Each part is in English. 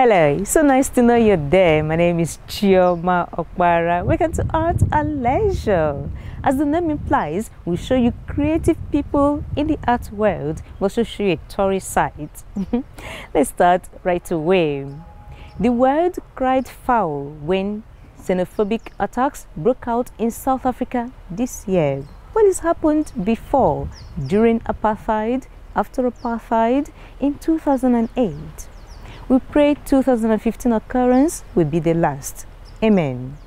Hello, so nice to know you're there. My name is Chioma Okpara. Welcome to Art and Leisure. As the name implies, we'll show you creative people in the art world. We'll also show you a tourist site. Let's start right away. The world cried foul when xenophobic attacks broke out in South Africa this year. What has happened before, during apartheid, after apartheid, in 2008? We pray 2015 occurrence will be the last. Amen.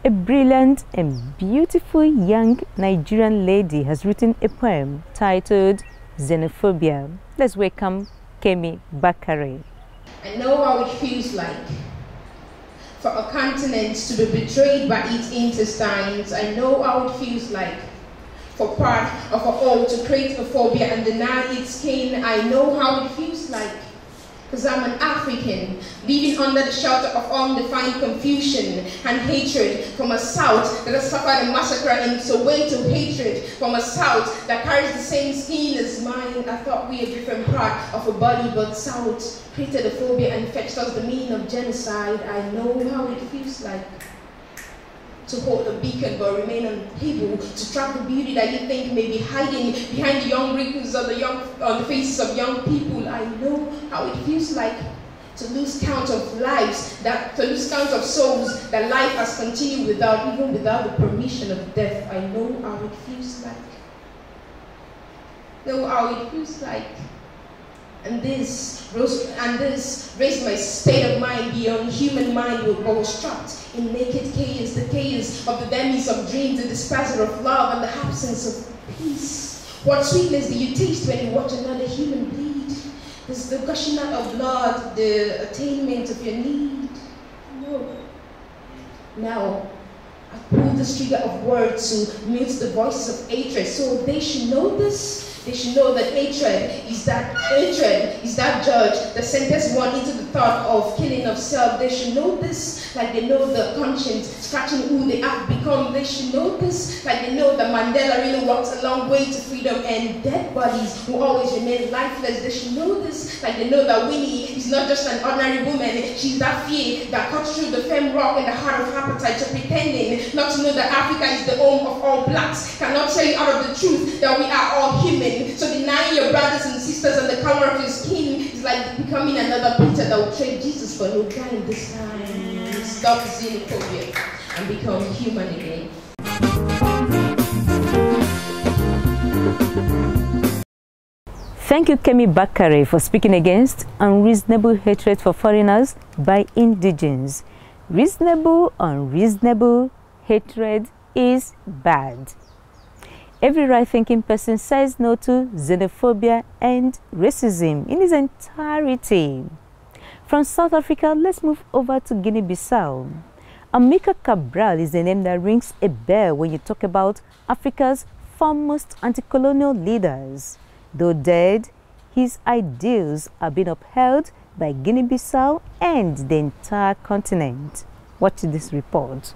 A brilliant and beautiful young Nigerian lady has written a poem titled Xenophobia. Let's welcome Kemi Bakare. I know how it feels like for a continent to be betrayed by its intestines. I know how it feels like for part of a whole to create a phobia and deny its skin. I know how it feels like, because I'm an African, living under the shelter of undefined confusion and hatred from a South that has suffered a massacre in Soweto, hatred from a South that carries the same skin as mine. I thought we were a different part of a body, but South created a phobia and fetched us the meaning of genocide. I know how it feels like to hold a beacon but remain unable to track the beauty that you think may be hiding behind the young wrinkles on the faces of young people. I know how it feels like to lose count of lives, to lose count of souls that life has continued even without the permission of death. I know how it feels like. Know how it feels like. And this raised my state of mind beyond human mind, but was trapped in naked chaos, the chaos of the demise of dreams, the dispersion of love, and the absence of peace. What sweetness do you taste when you watch another human bleed? Is the gushing out of blood the attainment of your need? No. Now, I've pulled the trigger of words to mute the voices of hatred, so they should know this. They should know that hatred is that judge that sentenced one into the thought of killing of self. They should know this, like they know the conscience scratching who they have become. They should know this, like they know that Mandela really walked a long way to freedom and dead bodies will always remain lifeless. They should know this, like they know that Winnie is not just an ordinary woman. She's that fear that cuts through the firm rock in the heart of appetite. So pretending not to know that Africa is the home of all blacks cannot tell you out of the truth that we are all human. So denying your brothers and sisters and the color of your skin is like becoming another Peter that will trade Jesus for no kind this time. Stop xenophobia and become human again. Thank you, Kemi Bakare, for speaking against unreasonable hatred for foreigners by indigenes. Reasonable, unreasonable hatred is bad. Every right-thinking person says no to xenophobia and racism in its entirety. From South Africa, let's move over to Guinea-Bissau. Amilcar Cabral is a name that rings a bell when you talk about Africa's foremost anti-colonial leaders. Though dead, his ideals are being upheld by Guinea-Bissau and the entire continent. Watch this report.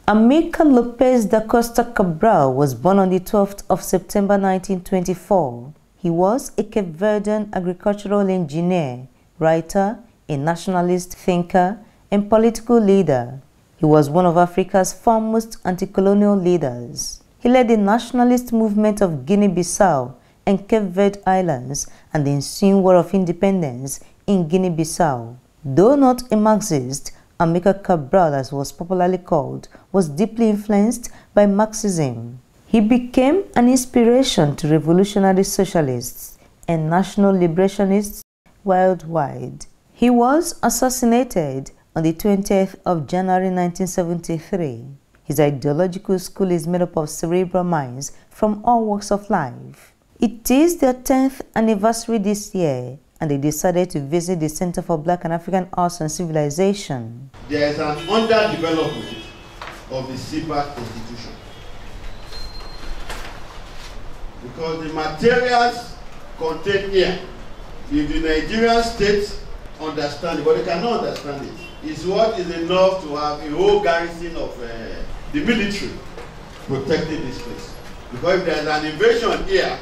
Amilcar Lopez da Costa Cabral was born on the 12th of September 1924. He was a Cape Verdean agricultural engineer, writer, a nationalist thinker, and political leader. He was one of Africa's foremost anti-colonial leaders. He led the nationalist movement of Guinea-Bissau and Cape Verde Islands and the ensuing War of Independence in Guinea-Bissau. Though not a Marxist, Amilcar Cabral, as was popularly called, was deeply influenced by Marxism. He became an inspiration to revolutionary socialists and national liberationists worldwide. He was assassinated on the 20th of January 1973. His ideological school is made up of cerebral minds from all walks of life. It is their 10th anniversary this year, and they decided to visit the Center for Black and African Arts and Civilization. There is an underdevelopment of the CBAAC institution because the materials contained here, if the Nigerian state understand it, but they cannot understand it, is what is enough to have a whole garrison of the military protecting this place. Because if there is an invasion here,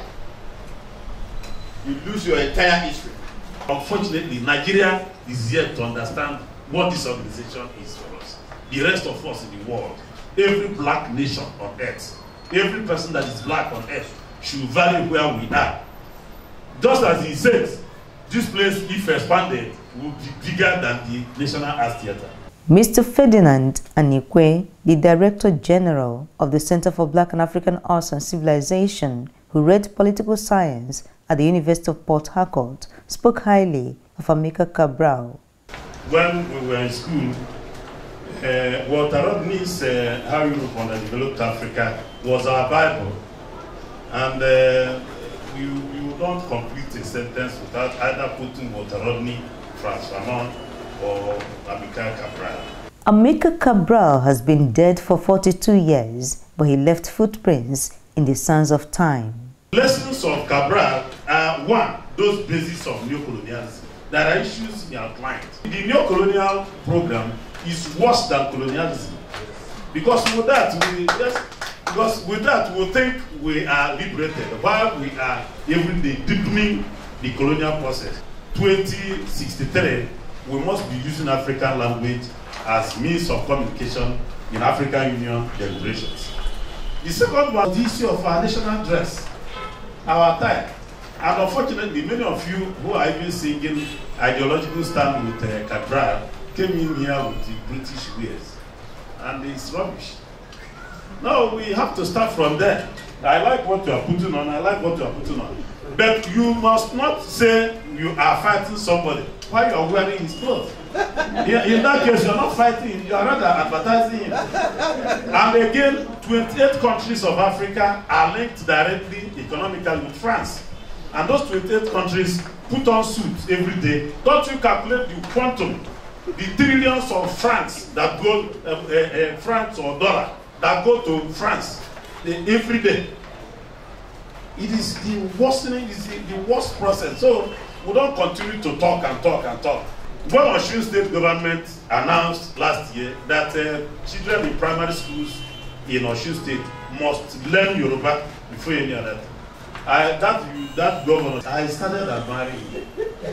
you lose your entire history. Unfortunately, Nigeria is yet to understand what this organization is for us. The rest of us in the world, every black nation on earth, every person that is black on earth should value where we are. Just as he says, this place, if expanded, will be bigger than the National Arts Theatre. Mr. Ferdinand Anikwe, the Director General of the Center for Black and African Arts and Civilization, who read political science at the University of Port Harcourt, spoke highly of Amilcar Cabral. When we were in school, Walter Rodney's How Europe Underdeveloped Africa was our Bible. And you don't complete a sentence without either putting Walter Rodney, Franz Fanon, or Amilcar Cabral. Amilcar Cabral has been dead for 42 years, but he left footprints in the sands of time. Lessons of Cabral are one, those basics of neocolonialism. There are issues he outlined. The neocolonial program is worse than colonialism. Because with that we think we are liberated, while we are every day deepening the colonial process. 2063, we must be using African language as means of communication in African Union deliberations. The second one is the issue of our national dress, our attire. And unfortunately, many of you who are even singing Ideological stand with Cabral came in here with the British wares. And it's rubbish. No, we have to start from there. I like what you are putting on, I like what you are putting on. But you must not say you are fighting somebody while you are wearing his clothes. In that case, you are not fighting him, you are rather advertising him. And again, 28 countries of Africa are linked directly economically with France. And those 28 countries put on suits every day. Don't you calculate the quantum, the trillions of francs that go, francs or dollar, that go to France every day. It is the worsening, it is the worst process. So we don't continue to talk and talk and talk. When Osun State government announced last year that children in primary schools in Osun State must learn Yoruba before any other. That governor, I started admiring him.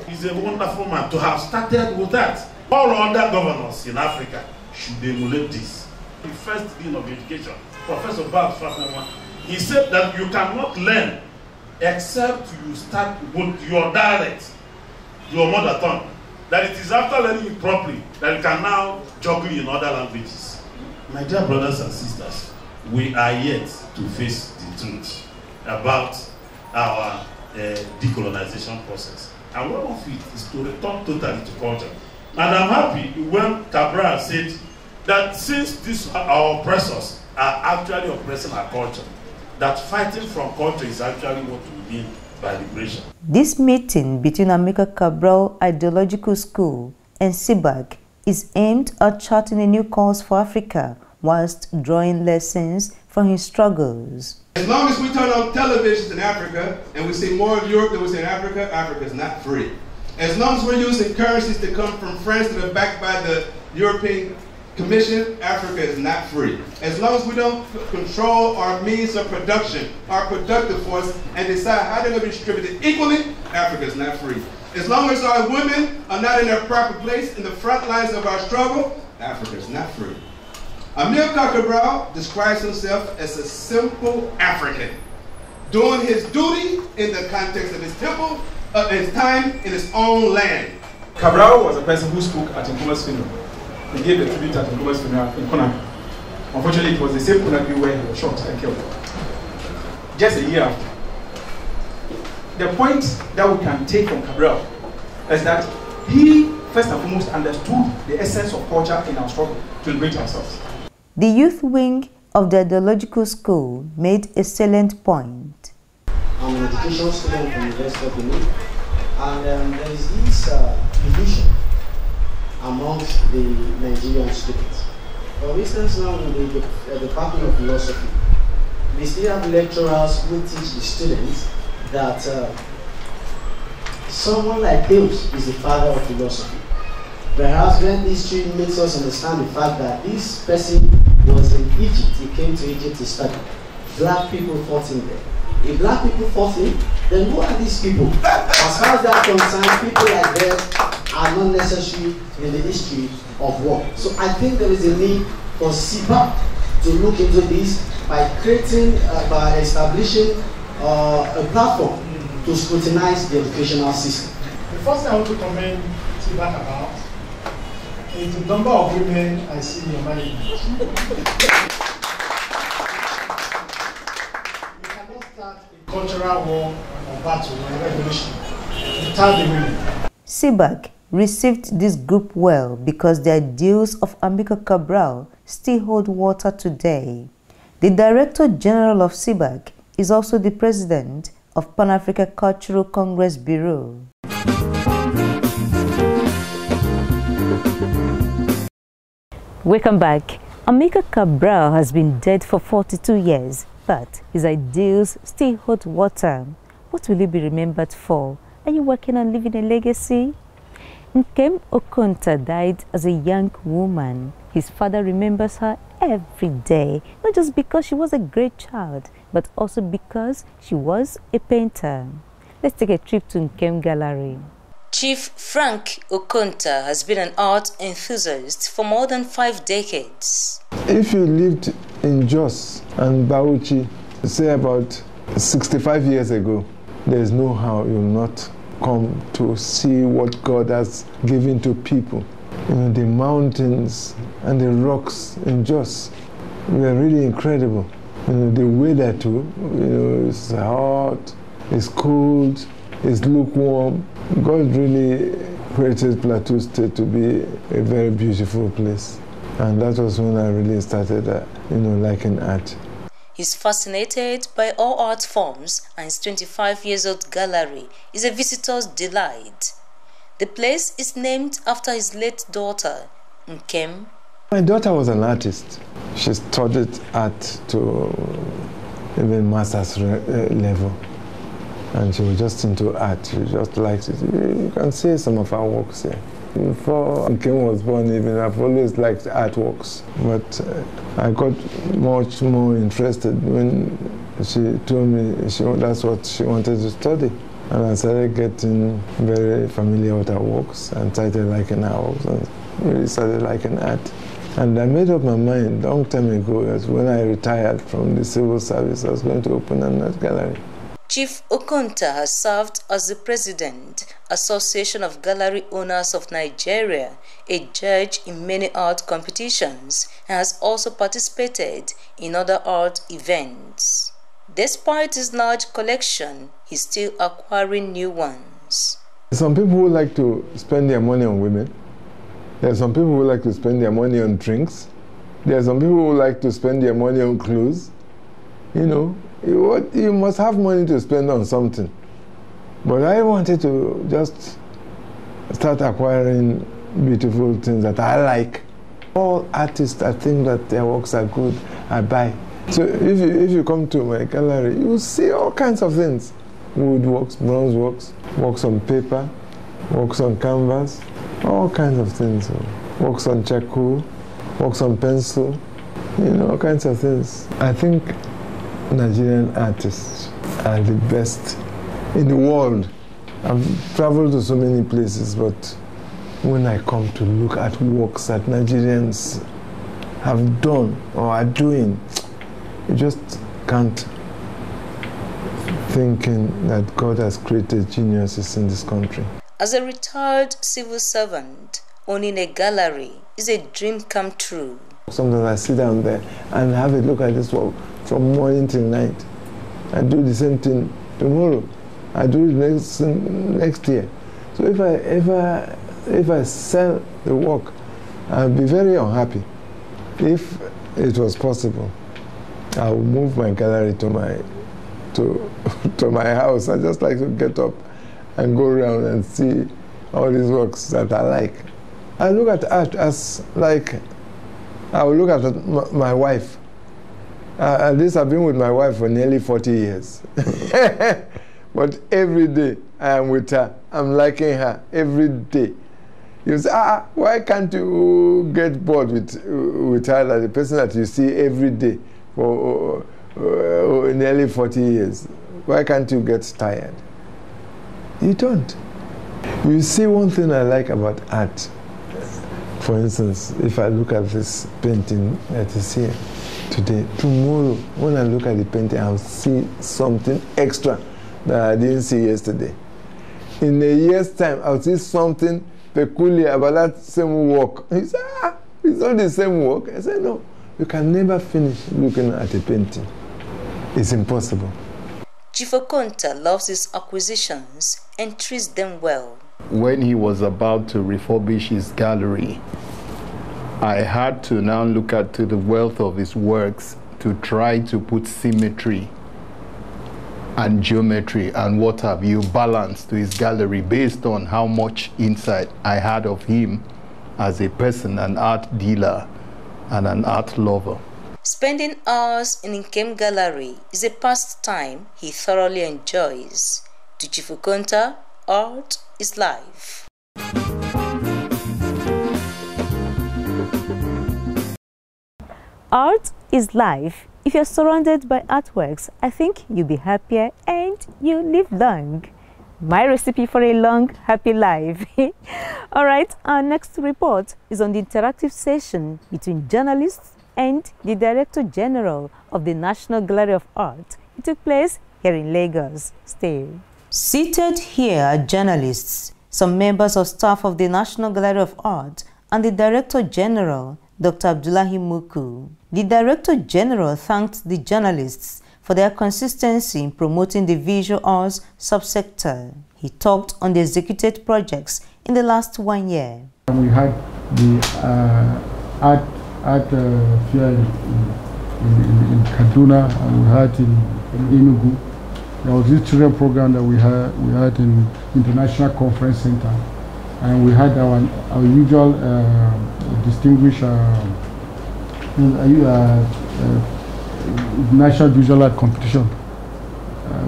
He's a wonderful man to have started with that. All other governors in Africa should emulate this. The first dean of education, Professor Babs Fatema, he said that you cannot learn except you start with your dialect, your mother tongue. That it is after learning it properly that you can now juggle in other languages. My dear brothers and sisters, we are yet to face the truth about our decolonization process. And one of it is to return totally to culture. And I'm happy when Cabral said that since these our oppressors are actually oppressing our culture, that fighting from culture is actually what we mean by liberation. This meeting between Amilcar Cabral Ideological School and CBAAC is aimed at charting a new course for Africa whilst drawing lessons from his struggles. As long as we turn on televisions in Africa and we see more of Europe than we see in Africa, Africa is not free. As long as we're using currencies that come from France that are backed by the European Commission, Africa is not free. As long as we don't control our means of production, our productive force, and decide how they're going to be distributed equally, Africa is not free. As long as our women are not in their proper place in the front lines of our struggle, Africa is not free. Amilcar Cabral describes himself as a simple African, doing his duty in the context of his temple, his time in his own land. Cabral was a person who spoke at Nkrumah's funeral. He gave the tribute at Nkrumah's funeral in Conakry. Unfortunately, it was the same Conakry where he was shot and killed. Just a year after. The point that we can take from Cabral is that he, first and foremost, understood the essence of culture in our struggle to liberate ourselves. The youth wing of the Ideological School made a salient point. I'm an education student from the University of Benin, and there is this division amongst the Nigerian students. For instance, now in the Department of Philosophy, we still have lecturers who teach the students that someone like Deus is the father of philosophy. Perhaps when history makes us understand the fact that this person was in Egypt, he came to Egypt to study. Black people fought him there. If black people fought him, then who are these people? As far as that concerns, people like that are not necessary in the history of war. So I think there is a need for CBAAC to look into this by creating, by establishing a platform to scrutinize the educational system. The first thing I want to comment CBAAC about is the number of women I see in your management. We cannot start a cultural war or battle or a revolution without the women. CBAAC received this group well because the ideals of Amilcar Cabral still hold water today. The Director General of CBAAC is also the President of Pan-Africa Cultural Congress Bureau. Welcome back. Amilcar Cabral has been dead for 42 years, but his ideals still hold water. What will he be remembered for? Are you working on leaving a legacy? Nkem Okonta died as a young woman. His father remembers her every day, not just because she was a great child, but also because she was a painter. Let's take a trip to Nkem Gallery. Chief Frank Okonta has been an art enthusiast for more than 5 decades. If you lived in Jos and Bauchi, say about 65 years ago, there's no how you'll not come to see what God has given to people. You know, the mountains and the rocks in Jos were really incredible. You know, the weather too, you know, it's hot, it's cold, it's lukewarm. God really created Plateau State to be a very beautiful place. And that was when I really started, you know, liking art. He's fascinated by all art forms, and his 25-year-old gallery is a visitor's delight. The place is named after his late daughter, Nkem. My daughter was an artist. She studied art to even master's level. And she was just into art. She just liked it. You can see some of her works here. Before Nkem was born even, I've always liked artworks. But I got much more interested when she told me that's what she wanted to study. And I started getting very familiar with her works and started liking her works and really started liking art. And I made up my mind a long time ago that when I retired from the civil service, I was going to open an art gallery. Chief Okonta has served as the President, Association of Gallery Owners of Nigeria, a judge in many art competitions, and has also participated in other art events. Despite his large collection, he's still acquiring new ones. Some people who like to spend their money on women. There are some people who like to spend their money on drinks. There are some people who like to spend their money on clothes. You know, you must have money to spend on something. But I wanted to just start acquiring beautiful things that I like. All artists, I think that their works are good, I buy. So if you come to my gallery, you will see all kinds of things. Wood works, bronze works, works on paper, works on canvas, all kinds of things. Works on charcoal, works on pencil, you know, all kinds of things. I think Nigerian artists are the best in the world. I've traveled to so many places, but when I come to look at works that Nigerians have done or are doing, you just can't thinking that God has created geniuses in this country. As a retired civil servant, owning a gallery is a dream come true. Sometimes I sit down there and have a look at this work from morning till night. I do the same thing tomorrow. I do it next year. So if I sell the work, I'll be very unhappy. If it was possible, I would move my gallery to my house. I just like to get up and go around and see all these works that I like. I look at art as like, I will look at my wife. At least I've been with my wife for nearly 40 years. But every day I am with her. I'm liking her every day. You say, why can't you get bored with her, like the person that you see every day for nearly 40 years? Why can't you get tired? You don't. You see, one thing I like about art, for instance, if I look at this painting that is here today, tomorrow, when I look at the painting, I'll see something extra that I didn't see yesterday. In a year's time, I'll see something peculiar about that same work. He said, it's not the same work. I said, no, you can never finish looking at a painting. It's impossible. Chief Okonta loves his acquisitions and treats them well. When he was about to refurbish his gallery, I had to now look at the wealth of his works to try to put symmetry and geometry and what have you balance to his gallery based on how much insight I had of him as a person, an art dealer and an art lover. Spending hours in Nkem Gallery is a pastime he thoroughly enjoys. To Chief Okonta, art is life. Art is life. If you're surrounded by artworks, I think you'll be happier and you live long. My recipe for a long, happy life. All right, our next report is on the interactive session between journalists and the Director General of the National Gallery of Art. It took place here in Lagos. Stay. Seated here are journalists, some members of staff of the National Gallery of Art, and the Director General, Dr. Abdullahi Muku. The Director General thanked the journalists for their consistency in promoting the visual arts subsector. He talked on the executed projects in the last 1 year. We had the art fair in Kaduna, and we had in Enugu. There was this children program that we had in International Conference Center, and we had our usual distinguished National Visual Art Competition,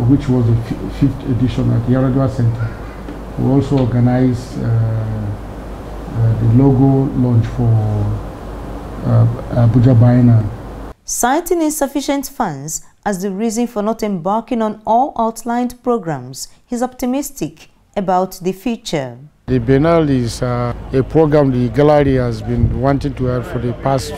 which was the 5th edition at the Yaradua Center. We also organized the logo launch for Abuja Biennial. Citing insufficient funds as the reason for not embarking on all outlined programs, he's optimistic about the future. The Biennial is a program the gallery has been wanting to have for the past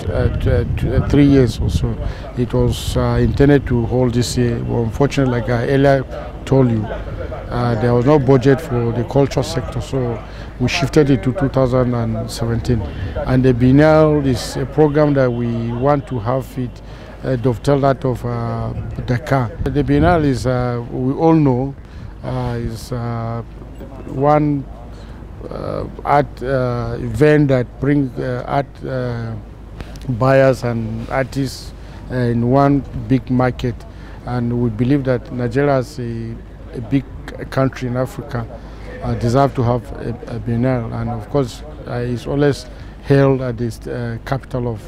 3 years or so. It was intended to hold this year. Well, unfortunately, like I earlier told you, there was no budget for the culture sector, so we shifted it to 2017. And the Biennial is a program that we want to have it dovetail that of Dakar. The Biennial is, we all know, is one art event that brings art buyers and artists in one big market, and we believe that Nigeria as a big country in Africa deserve to have a Biennial, and of course it's always held at the capital of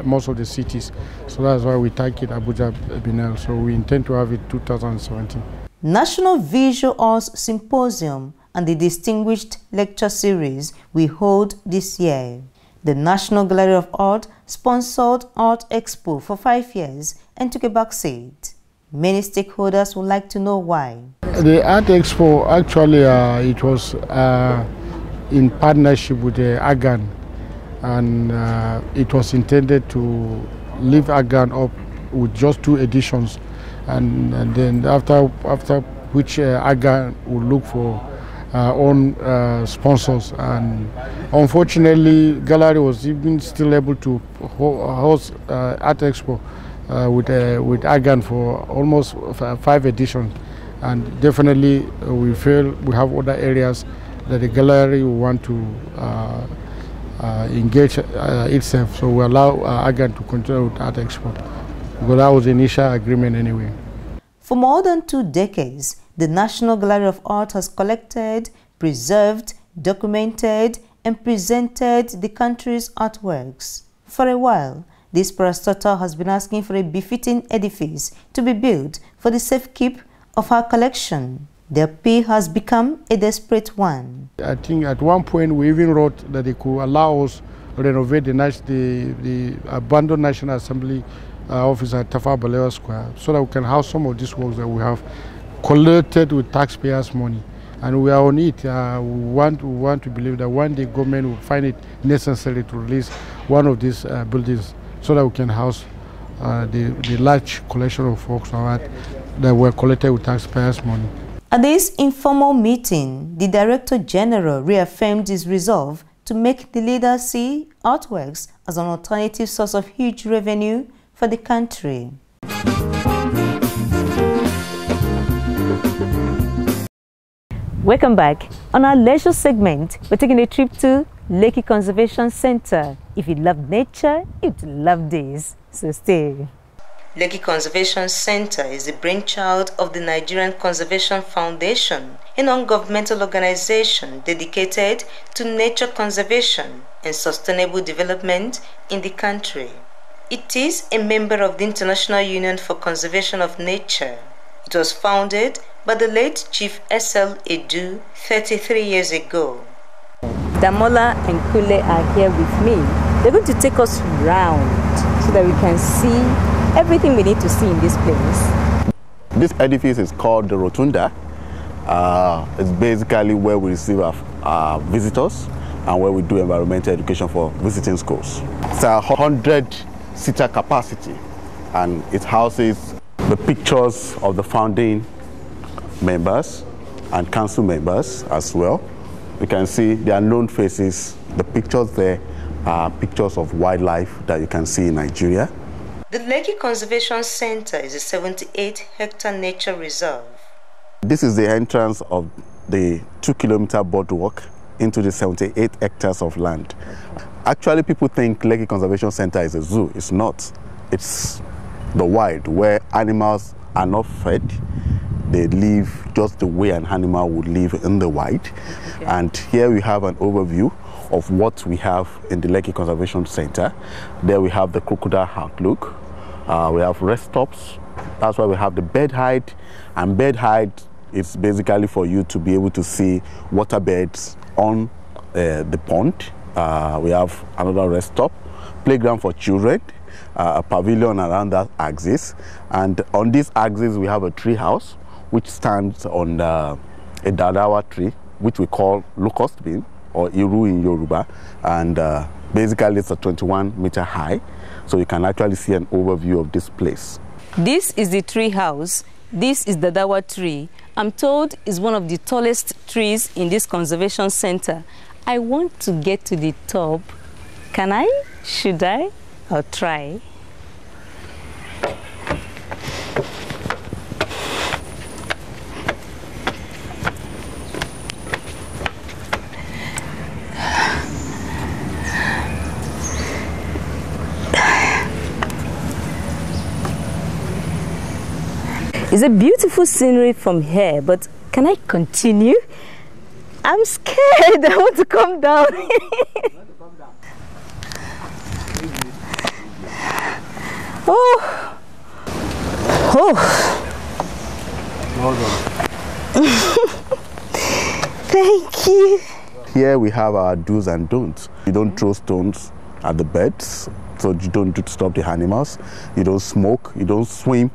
most of the cities, so that's why we take it Abuja Biennial. So we intend to have it 2017. National Visual Arts Symposium and the distinguished lecture series we hold this year. The National Gallery of Art sponsored Art Expo for 5 years and took a back seat. Many stakeholders would like to know why. The Art Expo, actually, it was in partnership with AGAN, and it was intended to leave AGAN up with just 2 editions, and then after which AGAN would look for own sponsors. And unfortunately, gallery was even still able to host Art Expo with AGAN for almost 5 editions, and definitely we feel we have other areas that the gallery will want to engage itself, so we allow AGAN to continue with Art Expo, because that was the initial agreement anyway. For more than 2 decades, the National Gallery of Art has collected, preserved, documented, and presented the country's artworks. For a while, this parastatal has been asking for a befitting edifice to be built for the safekeep of her collection. Their plea has become a desperate one. I think at one point we even wrote that they could allow us to renovate the abandoned National Assembly office at Tafawa Balewa Square, so that we can house some of these works that we have collected with taxpayers' money. and we are on it. We want to believe that one day government will find it necessary to release one of these buildings so that we can house the large collection of folks art that were collected with taxpayers' money. At this informal meeting, the Director General reaffirmed his resolve to make the leaders see artworks as an alternative source of huge revenue for the country. Welcome back. On our leisure segment, we're taking a trip to Lekki Conservation Center. If you love nature, you'd love this, so stay. Lekki Conservation Center is the brainchild of the Nigerian Conservation Foundation, a non-governmental organization dedicated to nature conservation and sustainable development in the country. It is a member of the International Union for Conservation of Nature. It was founded by the late Chief S.L. Edu 33 years ago. Damola and Kule are here with me. They're going to take us round so that we can see everything we need to see in this place. This edifice is called the Rotunda. It's basically where we receive our visitors and where we do environmental education for visiting schools. It's a 100-seater capacity, and it houses the pictures of the founding members and council members as well. You can see their known faces. The pictures there are pictures of wildlife that you can see in Nigeria. The Lekki Conservation Center is a 78-hectare nature reserve. This is the entrance of the 2-kilometer boardwalk into the 78 hectares of land. Actually, people think Lekki Conservation Center is a zoo. It's not. It's the wild, where animals are not fed. They live just the way an animal would live in the wild. Okay. And here we have an overview of what we have in the Lekki Conservation Center. There we have the crocodile outlook. We have rest stops. That's why we have the bird hide. And bird hide is basically for you to be able to see water birds on the pond. We have another rest stop, playground for children, a pavilion around that axis. And on this axis, we have a tree house, which stands on a dadawa tree, which we call locust bean, or iru in Yoruba. And basically, it's a 21-meter high. So you can actually see an overview of this place. This is the tree house. This is the dawa tree. I'm told it's one of the tallest trees in this conservation center. I want to get to the top. Can I? Should I? I'll try. It's a beautiful scenery from here, but can I continue? I'm scared. I want to come down. Oh. Oh. Thank you. Here we have our do's and don'ts. You don't throw stones at the beds, so you don't disturb the animals. You don't smoke. You don't swim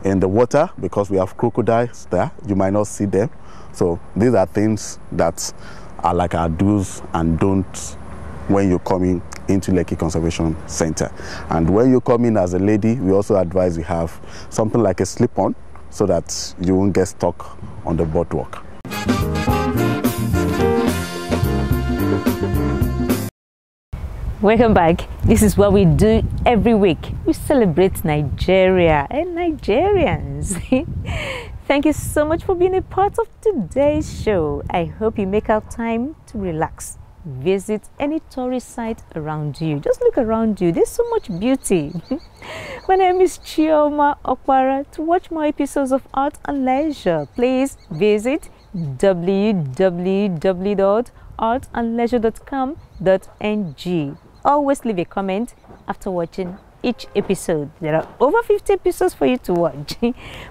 in the water because we have crocodiles there. You might not see them. So these are things that are like our do's and don'ts when you're coming into Lekki Conservation Center. And when you come in as a lady, we also advise you have something like a slip-on so that you won't get stuck on the boardwalk. Welcome back. This is what we do every week. We celebrate Nigeria and Nigerians. Thank you so much for being a part of today's show. I hope you make out time to relax. Visit any tourist site around you. Just look around you. There's so much beauty. My name is Chioma Okpara. To watch more episodes of Art and Leisure, please visit www.artandleisure.com.ng. Always leave a comment after watching each episode. There are over 50 episodes for you to watch.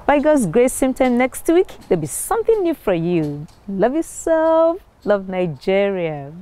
By God's grace, same time next week, there'll be something new for you. Love yourself. Love Nigeria.